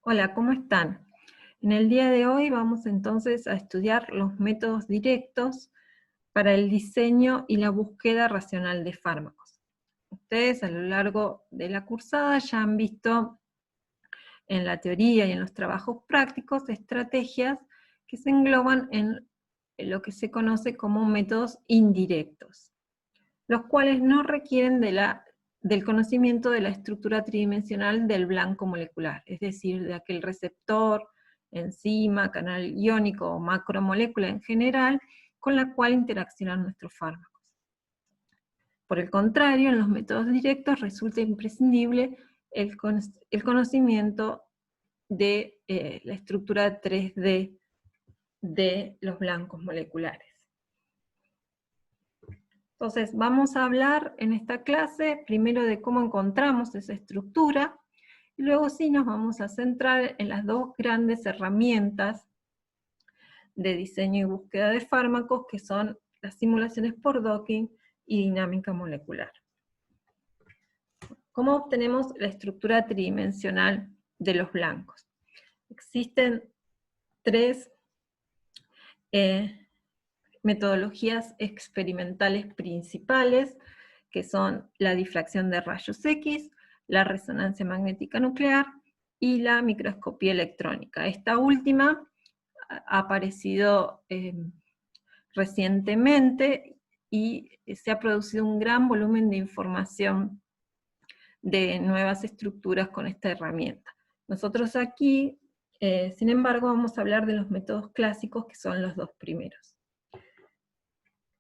Hola, ¿cómo están? En el día de hoy vamos entonces a estudiar los métodos directos para el diseño y la búsqueda racional de fármacos. Ustedes a lo largo de la cursada ya han visto en la teoría y en los trabajos prácticos estrategias que se engloban en lo que se conoce como métodos indirectos, los cuales no requieren del conocimiento de la estructura tridimensional del blanco molecular, es decir, de aquel receptor, enzima, canal iónico o macromolécula en general, con la cual interaccionan nuestros fármacos. Por el contrario, en los métodos directos resulta imprescindible el conocimiento de la estructura 3D de los blancos moleculares. Entonces, vamos a hablar en esta clase primero de cómo encontramos esa estructura, y luego sí nos vamos a centrar en las dos grandes herramientas de diseño y búsqueda de fármacos, que son las simulaciones por docking y dinámica molecular. ¿Cómo obtenemos la estructura tridimensional de los blancos? Existen tres metodologías experimentales principales, que son la difracción de rayos X, la resonancia magnética nuclear y la microscopía electrónica. Esta última ha aparecido recientemente y se ha producido un gran volumen de información de nuevas estructuras con esta herramienta. Nosotros aquí, sin embargo, vamos a hablar de los métodos clásicos, que son los dos primeros.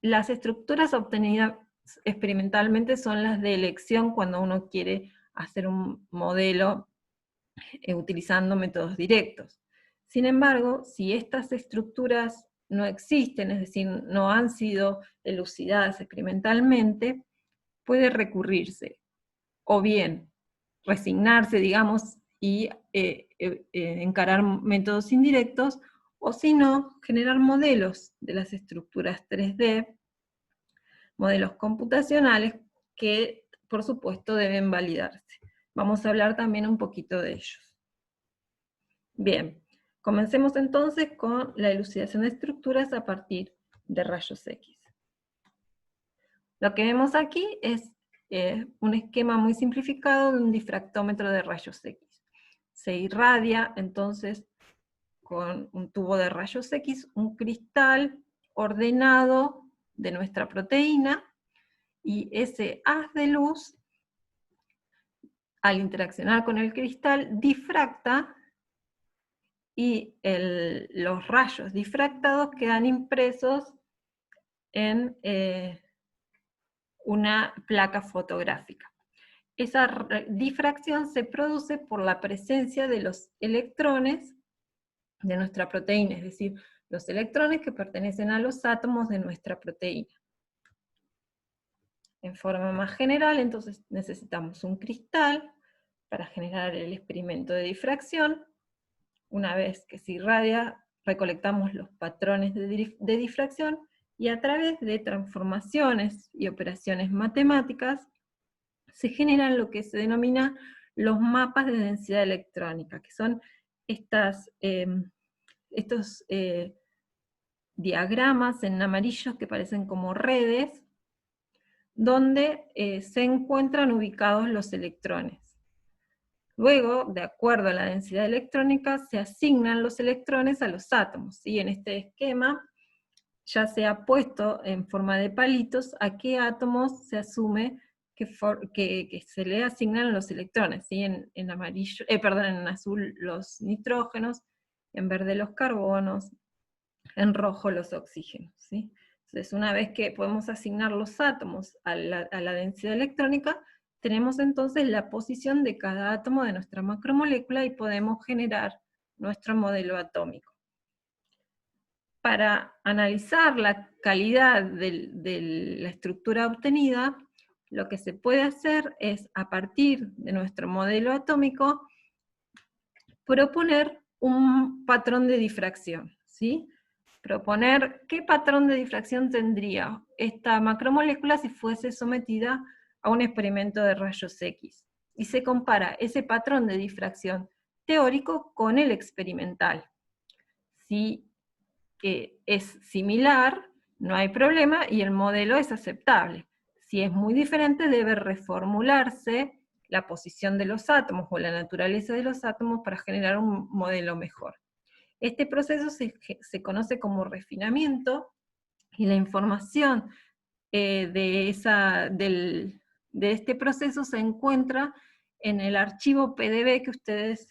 Las estructuras obtenidas experimentalmente son las de elección cuando uno quiere hacer un modelo utilizando métodos directos. Sin embargo, si estas estructuras no existen, es decir, no han sido elucidadas experimentalmente, puede recurrirse, o bien resignarse, digamos, y encarar métodos indirectos, o si no, generar modelos de las estructuras 3D, modelos computacionales que, por supuesto, deben validarse. Vamos a hablar también un poquito de ellos. Bien, comencemos entonces con la elucidación de estructuras a partir de rayos X. Lo que vemos aquí es un esquema muy simplificado de un difractómetro de rayos X. Se irradia entonces con un tubo de rayos X un cristal ordenado de nuestra proteína, y ese haz de luz, al interaccionar con el cristal, difracta, y los rayos difractados quedan impresos en una placa fotográfica. Esa difracción se produce por la presencia de los electrones de nuestra proteína, es decir, los electrones que pertenecen a los átomos de nuestra proteína. En forma más general, entonces necesitamos un cristal para generar el experimento de difracción. Una vez que se irradia, recolectamos los patrones de difracción, y a través de transformaciones y operaciones matemáticas se generan lo que se denomina los mapas de densidad electrónica, que son estos diagramas en amarillos que parecen como redes, donde se encuentran ubicados los electrones. Luego, de acuerdo a la densidad electrónica, se asignan los electrones a los átomos, y en este esquema ya se ha puesto en forma de palitos a qué átomos se asume que se le asignan los electrones, ¿sí? En amarillo, en azul los nitrógenos, en verde los carbonos, en rojo los oxígenos, ¿sí? Entonces, una vez que podemos asignar los átomos a la densidad electrónica, tenemos entonces la posición de cada átomo de nuestra macromolécula y podemos generar nuestro modelo atómico. Para analizar la calidad de la estructura obtenida, lo que se puede hacer es, a partir de nuestro modelo atómico, proponer un patrón de difracción, ¿sí? Proponer qué patrón de difracción tendría esta macromolécula si fuese sometida a un experimento de rayos X. Y se compara ese patrón de difracción teórico con el experimental. Si es similar, no hay problema y el modelo es aceptable. Si es muy diferente, debe reformularse la posición de los átomos o la naturaleza de los átomos para generar un modelo mejor. Este proceso se conoce como refinamiento, y la información de este proceso se encuentra en el archivo PDB que ustedes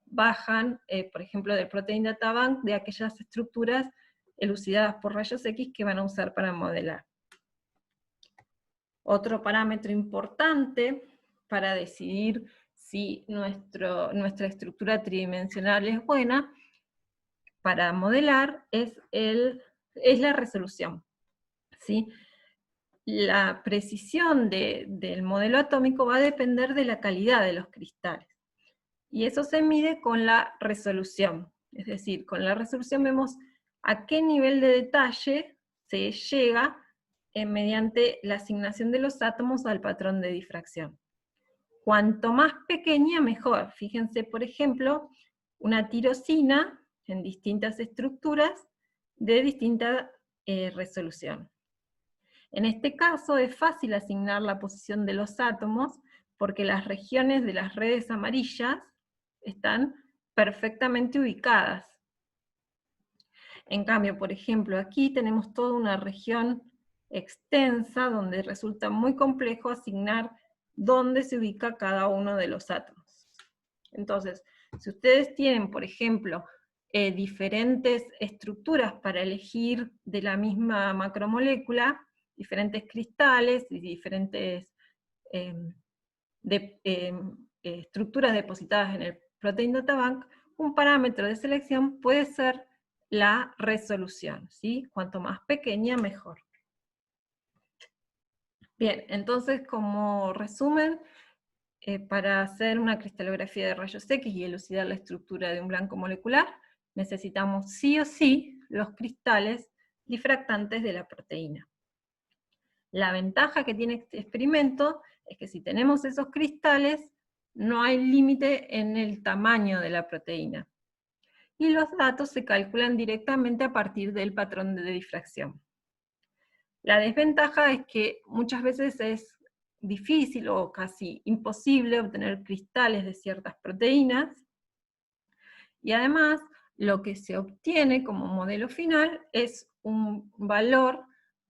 bajan, por ejemplo, del Protein Data Bank, de aquellas estructuras elucidadas por rayos X que van a usar para modelar. Otro parámetro importante para decidir si nuestra estructura tridimensional es buena para modelar es la resolución, ¿sí? La precisión del modelo atómico va a depender de la calidad de los cristales. Y eso se mide con la resolución. Es decir, con la resolución vemos a qué nivel de detalle se llega mediante la asignación de los átomos al patrón de difracción. Cuanto más pequeña, mejor. Fíjense, por ejemplo, una tirosina en distintas estructuras de distinta resolución. En este caso es fácil asignar la posición de los átomos porque las regiones de las redes amarillas están perfectamente ubicadas. En cambio, por ejemplo, aquí tenemos toda una región extensa donde resulta muy complejo asignar dónde se ubica cada uno de los átomos. Entonces, si ustedes tienen, por ejemplo, diferentes estructuras para elegir de la misma macromolécula, diferentes cristales y diferentes estructuras depositadas en el Protein Data Bank, un parámetro de selección puede ser la resolución, ¿sí? Cuanto más pequeña, mejor. Bien, entonces como resumen, para hacer una cristalografía de rayos X y elucidar la estructura de un blanco molecular, necesitamos sí o sí los cristales difractantes de la proteína. La ventaja que tiene este experimento es que si tenemos esos cristales, no hay límite en el tamaño de la proteína. Y los datos se calculan directamente a partir del patrón de difracción. La desventaja es que muchas veces es difícil o casi imposible obtener cristales de ciertas proteínas, y además lo que se obtiene como modelo final es un valor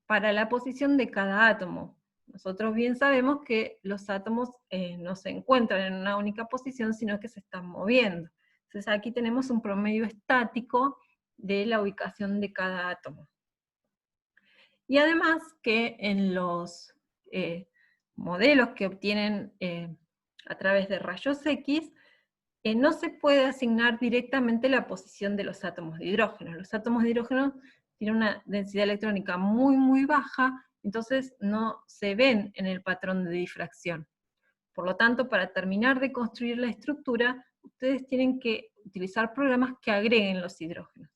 para la posición de cada átomo. Nosotros bien sabemos que los átomos no se encuentran en una única posición, sino que se están moviendo. Entonces aquí tenemos un promedio estático de la ubicación de cada átomo. Y además que en los modelos que obtienen a través de rayos X, no se puede asignar directamente la posición de los átomos de hidrógeno. Los átomos de hidrógeno tienen una densidad electrónica muy, muy baja, entonces no se ven en el patrón de difracción. Por lo tanto, para terminar de construir la estructura, ustedes tienen que utilizar programas que agreguen los hidrógenos.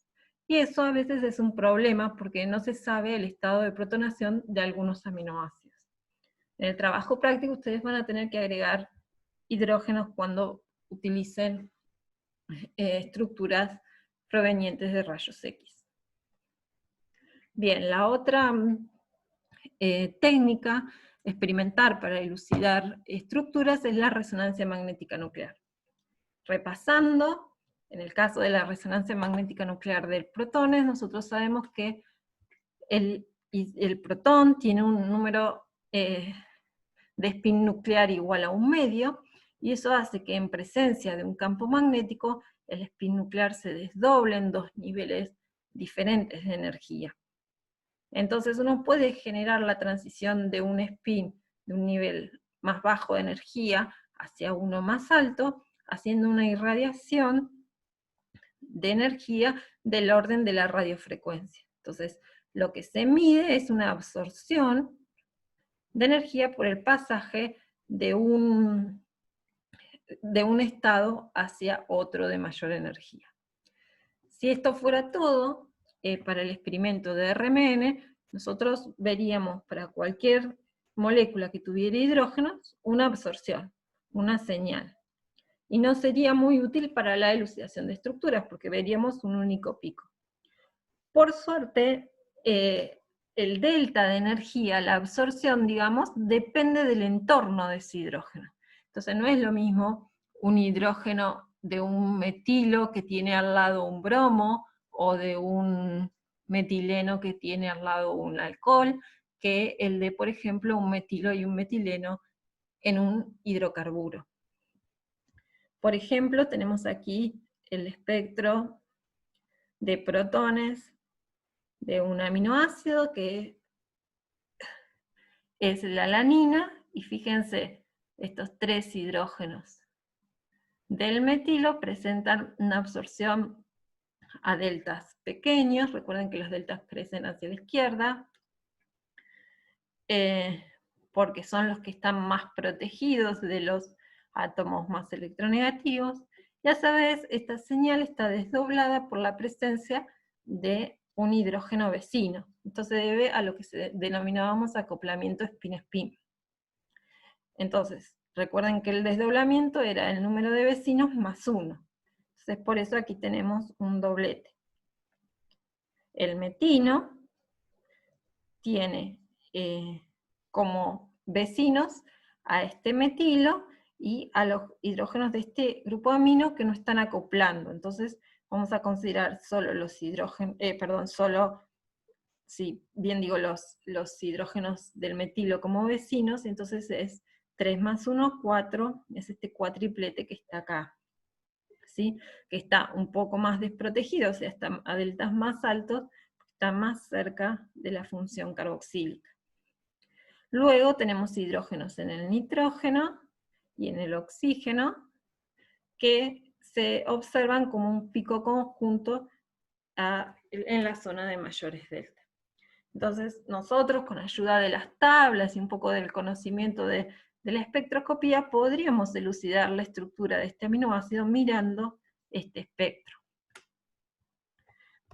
Y eso a veces es un problema porque no se sabe el estado de protonación de algunos aminoácidos. En el trabajo práctico ustedes van a tener que agregar hidrógenos cuando utilicen estructuras provenientes de rayos X. Bien, la otra técnica experimental para elucidar estructuras es la resonancia magnética nuclear. Repasando, en el caso de la resonancia magnética nuclear de protones, nosotros sabemos que el protón tiene un número de spin nuclear igual a 1/2, y eso hace que en presencia de un campo magnético, el spin nuclear se desdoble en dos niveles diferentes de energía. Entonces uno puede generar la transición de un spin de un nivel más bajo de energía hacia uno más alto, haciendo una irradiación de energía del orden de la radiofrecuencia. Entonces, lo que se mide es una absorción de energía por el pasaje de un estado hacia otro de mayor energía. Si esto fuera todo, para el experimento de RMN, nosotros veríamos para cualquier molécula que tuviera hidrógenos una absorción, una señal. y no sería muy útil para la elucidación de estructuras, porque veríamos un único pico. Por suerte, el delta de energía, la absorción, digamos, depende del entorno de ese hidrógeno. Entonces no es lo mismo un hidrógeno de un metilo que tiene al lado un bromo, o de un metileno que tiene al lado un alcohol, que el de, por ejemplo, un metilo y un metileno en un hidrocarburo. Por ejemplo, tenemos aquí el espectro de protones de un aminoácido que es la alanina, y fíjense, estos 3 hidrógenos del metilo presentan una absorción a deltas pequeños. Recuerden que los deltas crecen hacia la izquierda, porque son los que están más protegidos de los átomos más electronegativos, y a su vez esta señal está desdoblada por la presencia de un hidrógeno vecino. Entonces debe a lo que denominábamos acoplamiento spin-spin. Entonces, recuerden que el desdoblamiento era el número de vecinos más 1. Entonces por eso aquí tenemos un doblete. El metino tiene como vecinos a este metilo y a los hidrógenos de este grupo amino que no están acoplando. Entonces vamos a considerar solo los hidrógenos, los hidrógenos del metilo como vecinos, entonces es 3 más 1, 4, es este cuatriplete que está acá, ¿sí? Que está un poco más desprotegido, o sea, está a deltas más altos, está más cerca de la función carboxílica. Luego tenemos hidrógenos en el nitrógeno y en el oxígeno, que se observan como un pico conjunto en la zona de mayores delta. Entonces nosotros, con ayuda de las tablas y un poco del conocimiento de la espectroscopía, podríamos elucidar la estructura de este aminoácido mirando este espectro.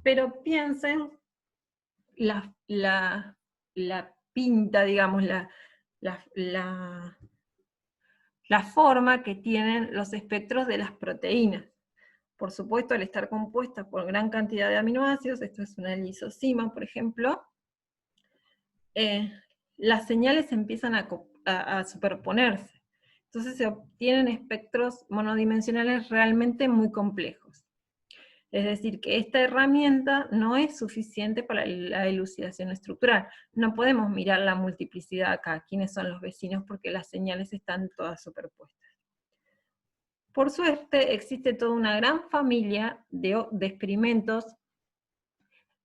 Pero piensen la pinta, digamos, la forma que tienen los espectros de las proteínas. Por supuesto, al estar compuestas por gran cantidad de aminoácidos, esto es una lisosima, por ejemplo, las señales empiezan a superponerse. Entonces se obtienen espectros monodimensionales realmente muy complejos. Es decir, que esta herramienta no es suficiente para la elucidación estructural. No podemos mirar la multiplicidad acá, quiénes son los vecinos, porque las señales están todas superpuestas. Por suerte, existe toda una gran familia de experimentos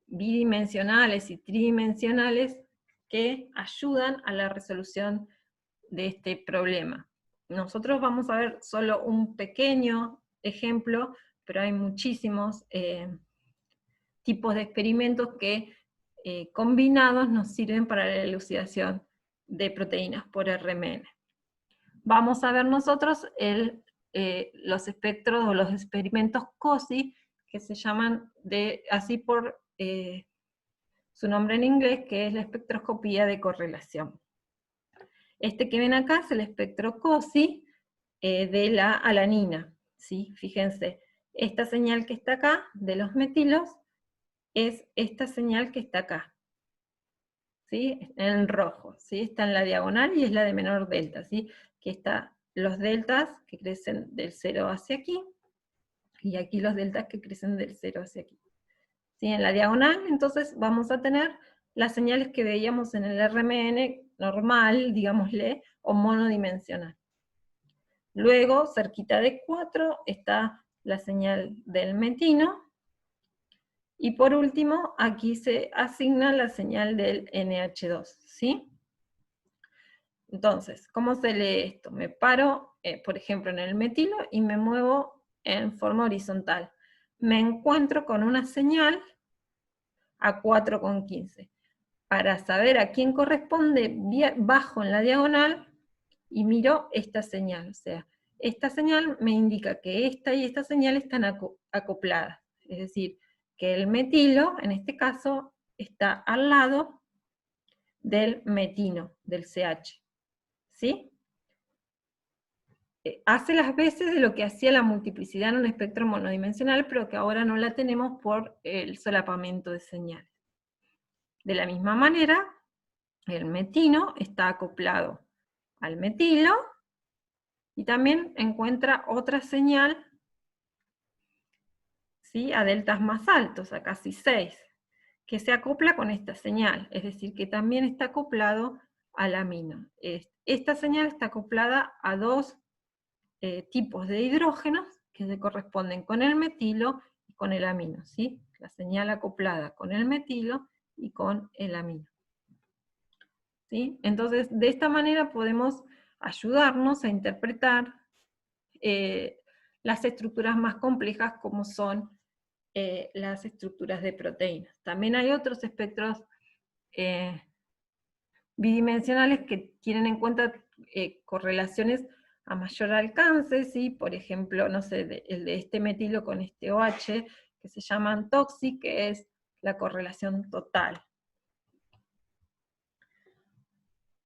bidimensionales y tridimensionales que ayudan a la resolución de este problema. Nosotros vamos a ver solo un pequeño ejemplo, pero hay muchísimos tipos de experimentos que combinados nos sirven para la elucidación de proteínas por RMN. Vamos a ver nosotros los espectros o los experimentos COSY, que se llaman así por su nombre en inglés, que es la espectroscopía de correlación. Este que ven acá es el espectro COSY de la alanina, ¿sí? Fíjense, esta señal que está acá, de los metilos, es esta señal que está acá, ¿sí? En rojo, ¿sí? Está en la diagonal y es la de menor delta, ¿sí? Que está los deltas que crecen del 0 hacia aquí, y aquí los deltas que crecen del 0 hacia aquí. ¿Sí? En la diagonal, entonces, vamos a tener las señales que veíamos en el RMN normal, digámosle, o monodimensional. Luego, cerquita de 4, está la señal del metino, y por último, aquí se asigna la señal del NH2, ¿sí? Entonces, ¿cómo se lee esto? Me paro, por ejemplo, en el metilo, y me muevo en forma horizontal. Me encuentro con una señal a 4,15. Para saber a quién corresponde, bajo en la diagonal y miro esta señal. O sea, esta señal me indica que esta y esta señal están acopladas. Es decir, que el metilo, en este caso, está al lado del metino, del CH. ¿Sí? hace las veces de lo que hacía la multiplicidad en un espectro monodimensional, pero que ahora no la tenemos por el solapamiento de señales. De la misma manera, el metino está acoplado al metilo, y también encuentra otra señal, ¿sí?, a deltas más altos, a casi 6, que se acopla con esta señal, es decir, que también está acoplado al amino. Esta señal está acoplada a dos tipos de hidrógenos que se corresponden con el metilo y con el amino, ¿sí? La señal acoplada con el metilo y con el amino, ¿sí? Entonces, de esta manera podemos ayudarnos a interpretar las estructuras más complejas como son las estructuras de proteínas. También hay otros espectros bidimensionales que tienen en cuenta correlaciones a mayor alcance, ¿sí? Por ejemplo, no sé, el de este metilo con este OH, que se llaman TOXI, que es la correlación total.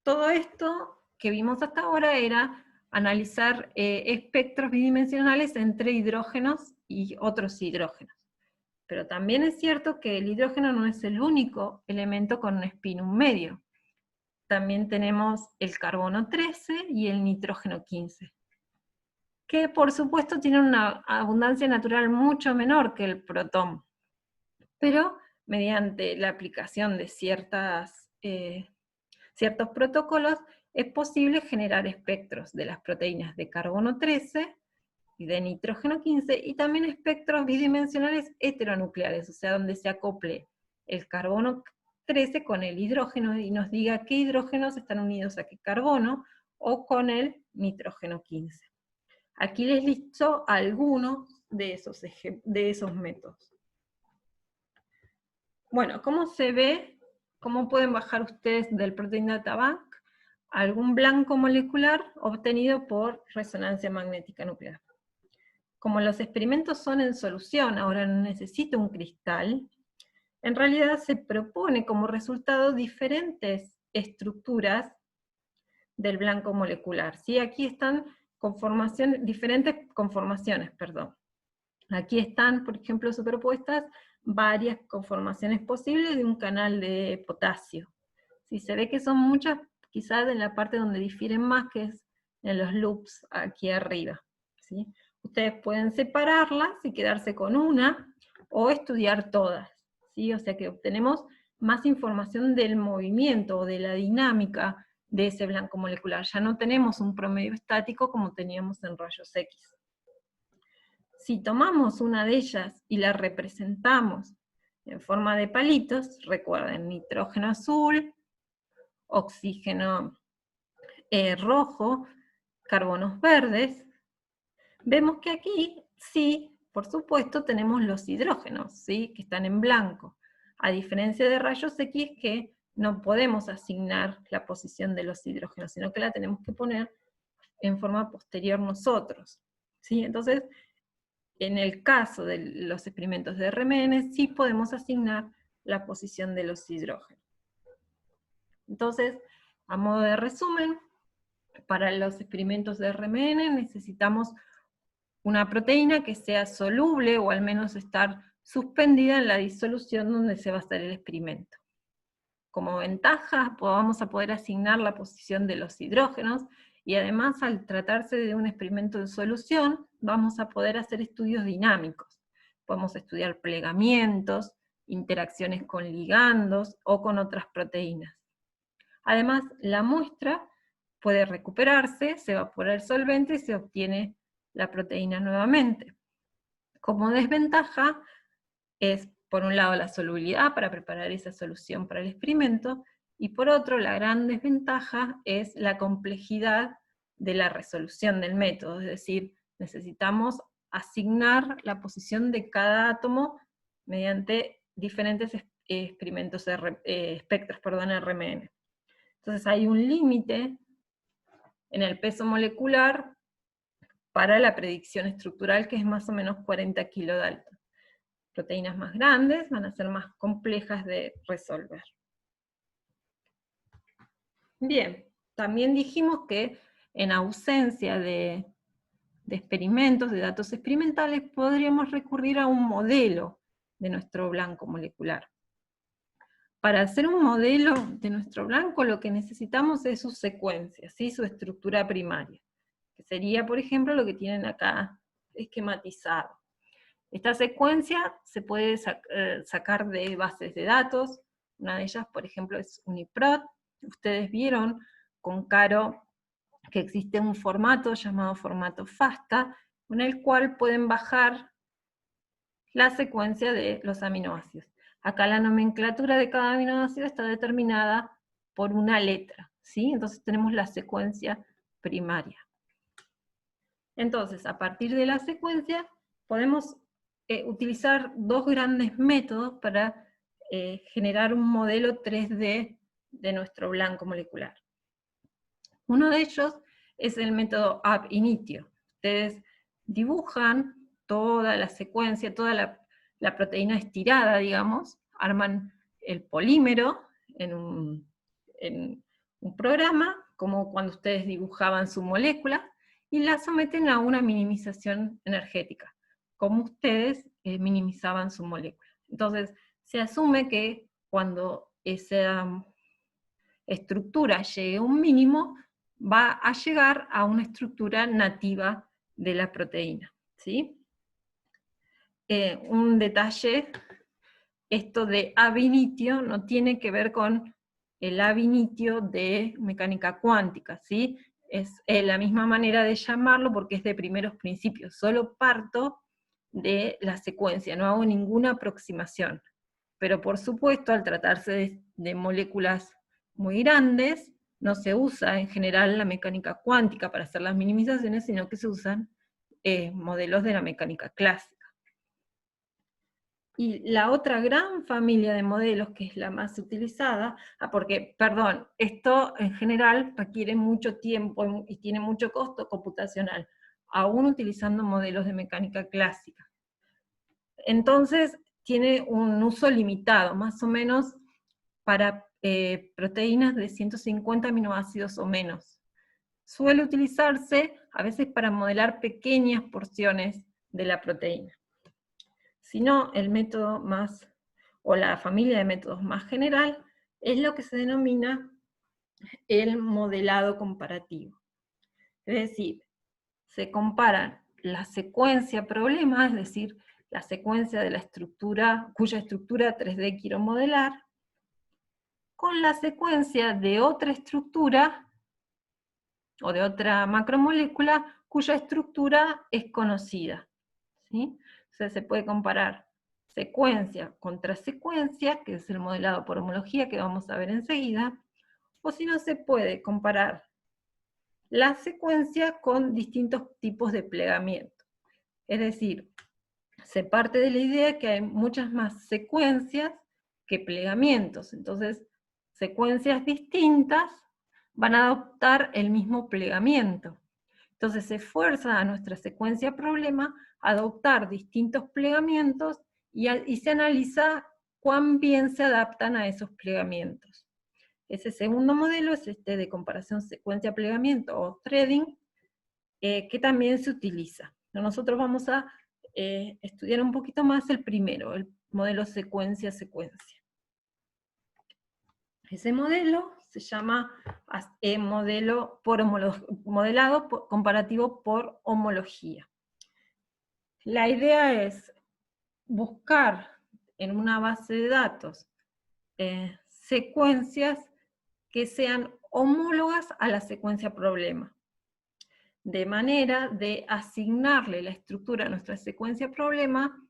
Todo esto que vimos hasta ahora era analizar espectros bidimensionales entre hidrógenos y otros hidrógenos. Pero también es cierto que el hidrógeno no es el único elemento con un spinum medio. También tenemos el carbono 13 y el nitrógeno 15, que por supuesto tienen una abundancia natural mucho menor que el protón, pero mediante la aplicación de ciertos protocolos es posible generar espectros de las proteínas de carbono 13 y de nitrógeno 15, y también espectros bidimensionales heteronucleares, o sea, donde se acople el carbono 13 con el hidrógeno y nos diga qué hidrógenos están unidos a qué carbono, o con el nitrógeno 15. Aquí les listo algunos de esos métodos. Bueno, ¿cómo se ve? ¿Cómo pueden bajar ustedes del Protein Data Bank algún blanco molecular obtenido por resonancia magnética nuclear? Como los experimentos son en solución, ahora no necesito un cristal, en realidad se propone como resultado diferentes estructuras del blanco molecular, ¿sí? Aquí están diferentes conformaciones, perdón. Aquí están, por ejemplo, superpuestas varias conformaciones posibles de un canal de potasio. ¿Sí? Se ve que son muchas, quizás en la parte donde difieren más, que es en los loops aquí arriba, ¿sí? Ustedes pueden separarlas y quedarse con una, o estudiar todas, ¿sí? O sea que obtenemos más información del movimiento o de la dinámica de ese blanco molecular. Ya no tenemos un promedio estático como teníamos en rayos X. Si tomamos una de ellas y la representamos en forma de palitos, recuerden, nitrógeno azul, oxígeno rojo, carbonos verdes, vemos que aquí sí, por supuesto, tenemos los hidrógenos, ¿sí?, que están en blanco, a diferencia de rayos X, que no podemos asignar la posición de los hidrógenos, sino que la tenemos que poner en forma posterior nosotros, ¿sí? Entonces, en el caso de los experimentos de RMN, sí podemos asignar la posición de los hidrógenos. Entonces, a modo de resumen, para los experimentos de RMN necesitamos una proteína que sea soluble, o al menos estar suspendida en la disolución donde se va a hacer el experimento. Como ventaja, vamos a poder asignar la posición de los hidrógenos, y además, al tratarse de un experimento de solución, vamos a poder hacer estudios dinámicos. Podemos estudiar plegamientos, interacciones con ligandos o con otras proteínas. Además, la muestra puede recuperarse, se evapora el solvente y se obtiene la proteína nuevamente. Como desventaja es, por un lado, la solubilidad para preparar esa solución para el experimento, y por otro, la gran desventaja es la complejidad de la resolución del método, es decir, necesitamos asignar la posición de cada átomo mediante diferentes espectros, RMN. Entonces hay un límite en el peso molecular para la predicción estructural, que es más o menos 40 kilodalton. Proteínas más grandes van a ser más complejas de resolver. Bien, también dijimos que en ausencia de de experimentos, de datos experimentales, podríamos recurrir a un modelo de nuestro blanco molecular. Para hacer un modelo de nuestro blanco, lo que necesitamos es sus secuencias, ¿sí? Su estructura primaria, que sería, por ejemplo, lo que tienen acá esquematizado. Esta secuencia se puede sacar de bases de datos. Una de ellas, por ejemplo, es UniProt. Ustedes vieron con Caro que existe un formato llamado formato FASTA, con el cual pueden bajar la secuencia de los aminoácidos. Acá la nomenclatura de cada aminoácido está determinada por una letra, ¿sí? Entonces tenemos la secuencia primaria. Entonces, a partir de la secuencia, podemos utilizar dos grandes métodos para generar un modelo 3D de nuestro blanco molecular. Uno de ellos es el método ab initio. Ustedes dibujan toda la secuencia, toda la proteína estirada, digamos, arman el polímero en un programa, como cuando ustedes dibujaban su molécula, y la someten a una minimización energética, como ustedes minimizaban su molécula. Entonces, se asume que cuando esa estructura llegue a un mínimo, va a llegar a una estructura nativa de la proteína, ¿sí? Un detalle, esto de ab initio no tiene que ver con el ab initio de mecánica cuántica, ¿sí? Es la misma manera de llamarlo porque es de primeros principios, solo parto de la secuencia, no hago ninguna aproximación. Pero por supuesto, al tratarse de moléculas muy grandes, no se usa en general la mecánica cuántica para hacer las minimizaciones, sino que se usan modelos de la mecánica clásica. Y la otra gran familia de modelos, que es la más utilizada, porque, perdón, esto en general requiere mucho tiempo y tiene mucho costo computacional, aún utilizando modelos de mecánica clásica. Entonces, tiene un uso limitado, más o menos para proteínas de 150 aminoácidos o menos. Suele utilizarse a veces para modelar pequeñas porciones de la proteína. Si no, el método más, o la familia de métodos más general, es lo que se denomina el modelado comparativo. Es decir, se comparan la secuencia problema, es decir, la secuencia de la estructura, cuya estructura 3D quiero modelar, con la secuencia de otra estructura, o de otra macromolécula, cuya estructura es conocida, ¿sí? O sea, se puede comparar secuencia contra secuencia, que es el modelado por homología que vamos a ver enseguida, o si no, se puede comparar la secuencia con distintos tipos de plegamiento. Es decir, se parte de la idea que hay muchas más secuencias que plegamientos, entonces secuencias distintas van a adoptar el mismo plegamiento. Entonces se fuerza a nuestra secuencia problema a adoptar distintos plegamientos y se analiza cuán bien se adaptan a esos plegamientos. Ese segundo modelo es este de comparación secuencia-plegamiento o threading, que también se utiliza. Nosotros vamos a estudiar un poquito más el primero, el modelo secuencia-secuencia. Ese modelo se llama modelo modelado comparativo por homología. La idea es buscar en una base de datos secuencias que sean homólogas a la secuencia problema, de manera de asignarle la estructura a nuestra secuencia problema,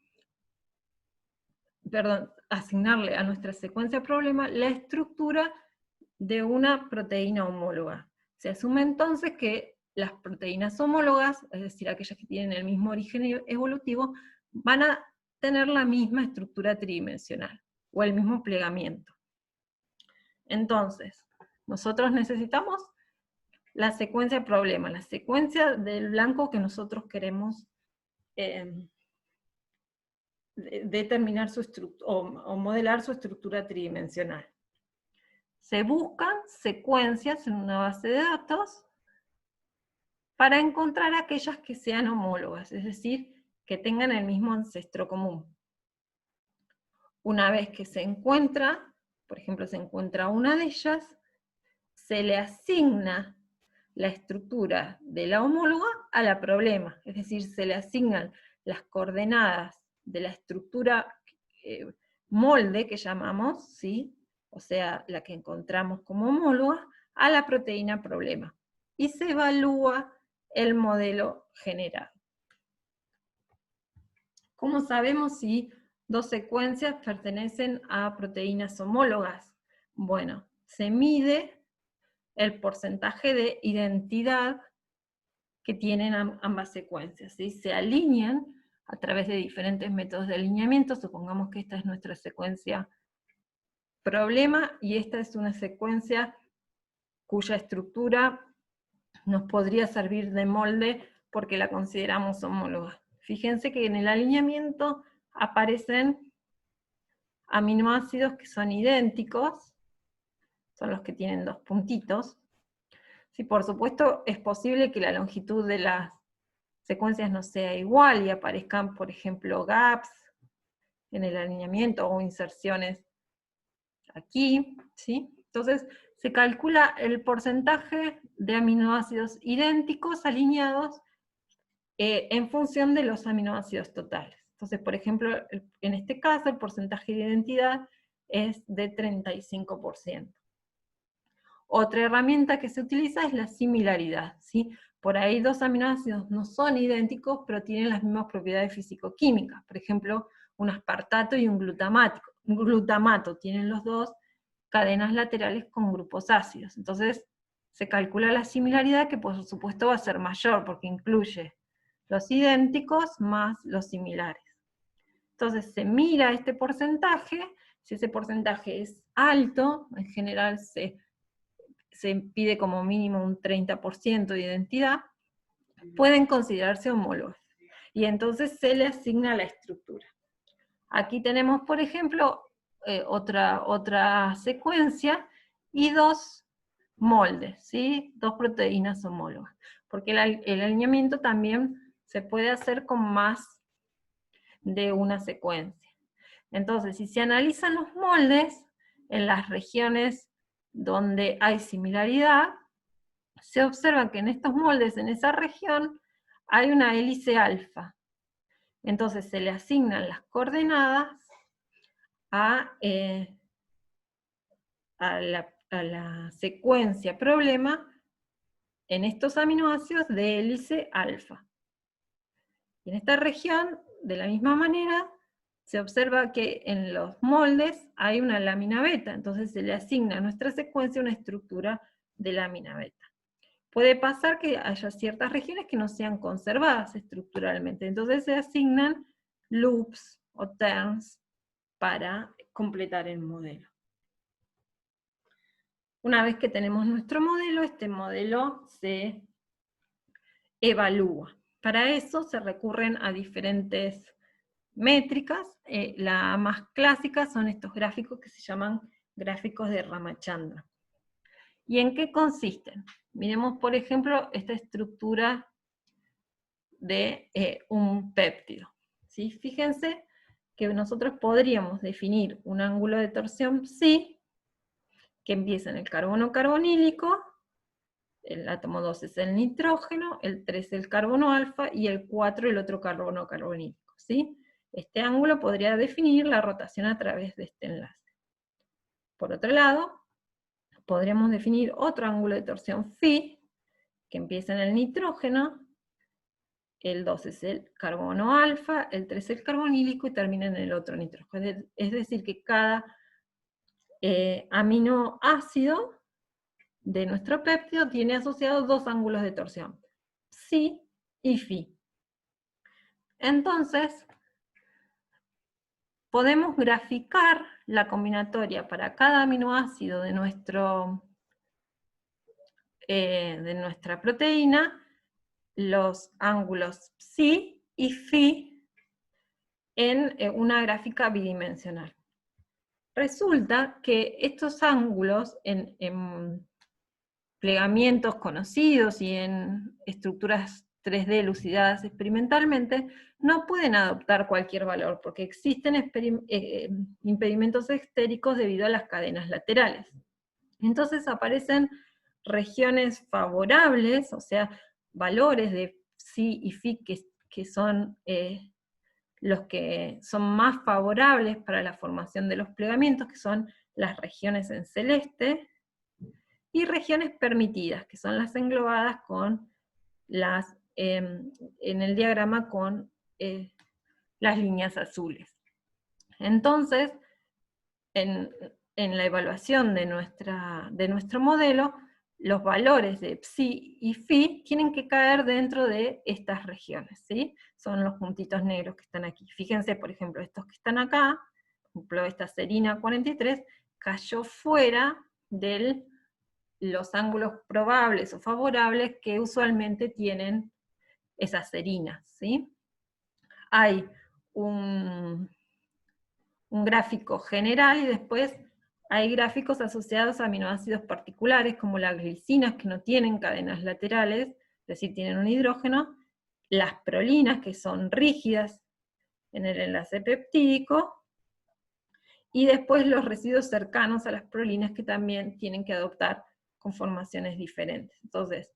asignarle a nuestra secuencia problema la estructura de una proteína homóloga. Se asume entonces que las proteínas homólogas, es decir, aquellas que tienen el mismo origen evolutivo, van a tener la misma estructura tridimensional, o el mismo plegamiento. Entonces, nosotros necesitamos la secuencia problema, la secuencia del blanco que nosotros queremos determinar su estructura, o modelar su estructura tridimensional. Se buscan secuencias en una base de datos para encontrar aquellas que sean homólogas, es decir, que tengan el mismo ancestro común. Una vez que se encuentra, por ejemplo, se encuentra una de ellas, se le asigna la estructura de la homóloga a la problema, es decir, se le asignan las coordenadas de la estructura molde que llamamos, ¿sí? O sea, la que encontramos como homóloga, a la proteína problema. Y se evalúa el modelo generado. ¿Cómo sabemos si dos secuencias pertenecen a proteínas homólogas? Bueno, se mide el porcentaje de identidad que tienen ambas secuencias, ¿sí? Se alinean a través de diferentes métodos de alineamiento. Supongamos que esta es nuestra secuencia problema, y esta es una secuencia cuya estructura nos podría servir de molde porque la consideramos homóloga. Fíjense que en el alineamiento aparecen aminoácidos que son idénticos, son los que tienen dos puntitos. Sí, por supuesto, es posible que la longitud de las secuencias no sea igual y aparezcan, por ejemplo, gaps en el alineamiento o inserciones aquí, ¿sí? Entonces, se calcula el porcentaje de aminoácidos idénticos alineados en función de los aminoácidos totales. Entonces, por ejemplo, en este caso, el porcentaje de identidad es de 35%. Otra herramienta que se utiliza es la similaridad, ¿sí? Por ahí dos aminoácidos no son idénticos, pero tienen las mismas propiedades físico-químicas. Por ejemplo, un aspartato y un glutamato tienen los dos cadenas laterales con grupos ácidos. Entonces, se calcula la similaridad, que por supuesto va a ser mayor, porque incluye los idénticos más los similares. Entonces, se mira este porcentaje. Si ese porcentaje es alto, en general se pide como mínimo un 30% de identidad, pueden considerarse homólogos. Y entonces se le asigna la estructura. Aquí tenemos, por ejemplo, otra secuencia y dos moldes, ¿sí? Dos proteínas homólogas. Porque el alineamiento también se puede hacer con más de una secuencia. Entonces, si se analizan los moldes en las regiones donde hay similaridad, se observa que en estos moldes, en esa región, hay una hélice alfa. Entonces se le asignan las coordenadas a la secuencia problema en estos aminoácidos de hélice alfa. Y en esta región, de la misma manera, se observa que en los moldes hay una lámina beta, entonces se le asigna a nuestra secuencia una estructura de lámina beta. Puede pasar que haya ciertas regiones que no sean conservadas estructuralmente, entonces se asignan loops o terms para completar el modelo. Una vez que tenemos nuestro modelo, este modelo se evalúa. Para eso se recurren a diferentes métricas. La más clásica son estos gráficos que se llaman gráficos de Ramachandran. ¿Y en qué consisten? Miremos, por ejemplo, esta estructura de un péptido, ¿sí? Fíjense que nosotros podríamos definir un ángulo de torsión psi, que empieza en el carbono carbonílico, el átomo 2 es el nitrógeno, el 3 el carbono alfa, y el 4 el otro carbono carbonílico, ¿sí? Este ángulo podría definir la rotación a través de este enlace. Por otro lado, podríamos definir otro ángulo de torsión phi, que empieza en el nitrógeno, el 2 es el carbono alfa, el 3 el carbonílico, y termina en el otro nitrógeno. Es decir, que cada aminoácido de nuestro péptido tiene asociados dos ángulos de torsión, psi y phi. Entonces, podemos graficar la combinatoria para cada aminoácido de nuestra proteína, los ángulos psi y phi, en una gráfica bidimensional. Resulta que estos ángulos en plegamientos conocidos y en estructuras 3D elucidadas experimentalmente, no pueden adoptar cualquier valor, porque existen impedimentos estéricos debido a las cadenas laterales. Entonces aparecen regiones favorables, o sea, valores de psi y phi que son los que son más favorables para la formación de los plegamientos, que son las regiones en celeste, y regiones permitidas, que son las englobadas con las, en el diagrama con las líneas azules. Entonces, en la evaluación de nuestro modelo, los valores de psi y phi tienen que caer dentro de estas regiones, ¿sí? Son los puntitos negros que están aquí. Fíjense, por ejemplo, estos que están acá, por ejemplo, esta serina 43, cayó fuera de los ángulos probables o favorables que usualmente tienen esas serinas, ¿sí? Hay un gráfico general y después hay gráficos asociados a aminoácidos particulares, como las glicinas, que no tienen cadenas laterales, es decir, tienen un hidrógeno, las prolinas, que son rígidas en el enlace peptídico, y después los residuos cercanos a las prolinas, que también tienen que adoptar conformaciones diferentes. Entonces,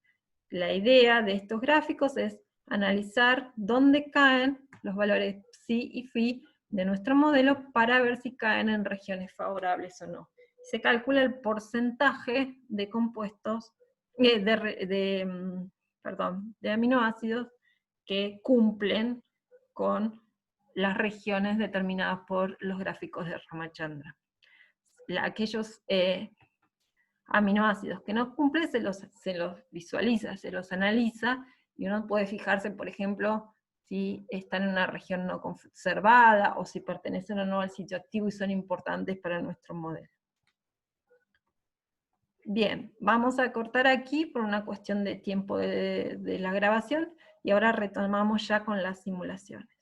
la idea de estos gráficos es analizar dónde caen los valores psi y phi de nuestro modelo para ver si caen en regiones favorables o no. Se calcula el porcentaje de compuestos, de aminoácidos que cumplen con las regiones determinadas por los gráficos de Ramachandra. Aquellos aminoácidos que no cumplen se los visualiza, se los analiza, y uno puede fijarse, por ejemplo, si están en una región no conservada, o si pertenecen o no al sitio activo y son importantes para nuestro modelo. Bien, vamos a cortar aquí por una cuestión de tiempo de la grabación, y ahora retomamos ya con las simulaciones.